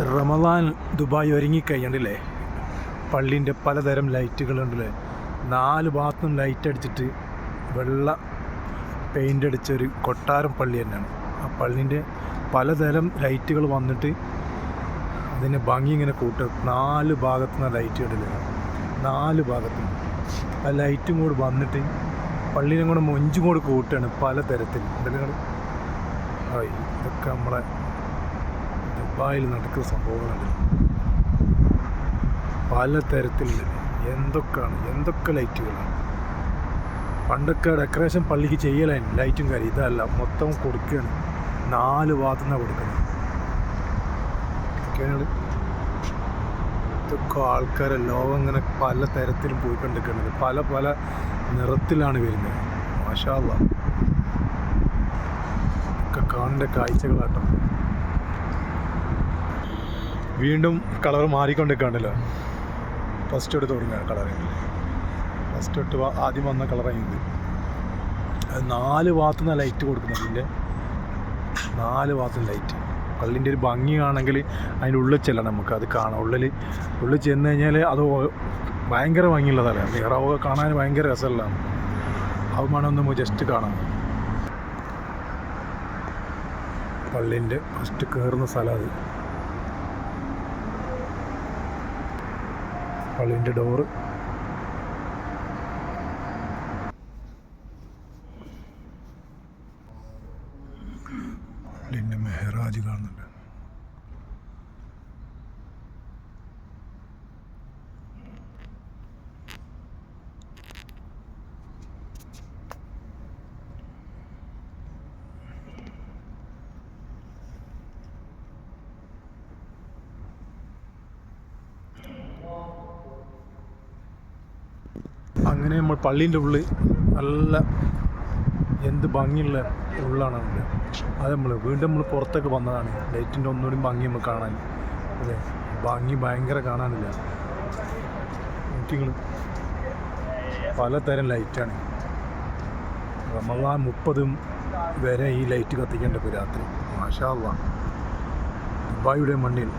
Ramadan Dubai ഒരുങ്ങിക്കഴിഞ്ഞില്ലേ, പള്ളീൻ്റെ പലതരം ലൈറ്റുകളുണ്ടല്ലേ. 4 ഭാഗത്തും light അടിച്ചിട്ട് വെള്ള പെയിൻ്റ് അടിച്ചൊരു കൊട്ടാരം പള്ളി തന്നെയാണ്. ആ പള്ളീൻ്റെ പലതരം ലൈറ്റുകൾ വന്നിട്ട് അതിൻ്റെ ഭംഗി ഇങ്ങനെ കൂട്ടുക. 4 ഭാഗത്തുനിന്ന് ലൈറ്റ് കണ്ടില്ലേ, 4 ഭാഗത്തും ആ ലൈറ്റും കൂടി വന്നിട്ട് പള്ളീനെ കൂടെ മൊഞ്ചും കൂടി കൂട്ടുകയാണ് പലതരത്തിൽ. എന്തെങ്കിലും ഇതൊക്കെ നമ്മളെ ദുബായിൽ നടക്കുന്ന സംഭവങ്ങളുണ്ട്. പലതരത്തിലുള്ള എന്തൊക്കെ ലൈറ്റുകളാണ്. പണ്ടൊക്കെ ഡെക്കറേഷൻ പള്ളിക്ക് ചെയ്യലായിരുന്നു ലൈറ്റും കാര്യം. ഇതല്ല, മൊത്തം കൊടുക്കുകയാണ്. 4 ഭാഗത്തുനിന്നാണ് കൊടുക്കുന്നത്. ഇതൊക്കെ ആൾക്കാരെ ലോകം ഇങ്ങനെ പല തരത്തിലും പോയി കണ്ടിരിക്കുന്നത്. പല നിറത്തിലാണ് വരുന്നത്. മാഷാ അല്ലാഹ്, ഒക്കെ കാണേണ്ട കാഴ്ചകളാട്ടോ. വീണ്ടും കളർ മാറിക്കൊണ്ടിരിക്കുകയാണല്ലോ. ഫസ്റ്റ് തൊട്ട് തുടങ്ങിയ കളറിങ്, ഫസ്റ്റ് തൊട്ട് ആദ്യം വന്ന കളറായത്. അത് 4 ഭാഗത്തുനിന്ന് ലൈറ്റ് കൊടുക്കുന്നത്. അതിൻ്റെ 4 ഭാഗത്തും ലൈറ്റ്. പള്ളിൻ്റെ ഒരു ഭംഗിയാണെങ്കിൽ അതിൻ്റെ ഉള്ളിൽ ചെല്ലണം, നമുക്ക് അത് കാണാം. ഉള്ളിൽ ചെന്ന് കഴിഞ്ഞാൽ അത് ഭയങ്കര ഭംഗിയുള്ളതല്ല. നിറവൊക്കെ കാണാൻ ഭയങ്കര രസമുള്ളതാണ്. അത് വേണം നമുക്ക് ജസ്റ്റ് കാണാം. പള്ളിൻ്റെ ഫസ്റ്റ് കയറുന്ന സ്ഥലം അത്. പള്ളിൻ്റെ ഡോറ്. പള്ളിൻ്റെ മെഹറാജ് കാണുന്നുണ്ട്. അങ്ങനെ നമ്മൾ പള്ളീൻ്റെ ഉള്ളിൽ നല്ല എന്ത് ഭംഗിയുള്ള ഉള്ളാണ് അവിടെ. അത് വീണ്ടും പുറത്തൊക്കെ വന്നതാണ്. ലൈറ്റിൻ്റെ ഒന്നുകൂടി ഭംഗി നമുക്ക് കാണാൻ. അതെ, ഭംഗി ഭയങ്കര കാണാനില്ല. നിങ്ങൾ പലതരം ലൈറ്റാണ്. റമദാൻ 30 വരെ ഈ ലൈറ്റ് കത്തിക്കേണ്ടപ്പോൾ രാത്രി. മാഷാ അല്ലാഹ്, ദുബായിയുടെ മണ്ണിൽ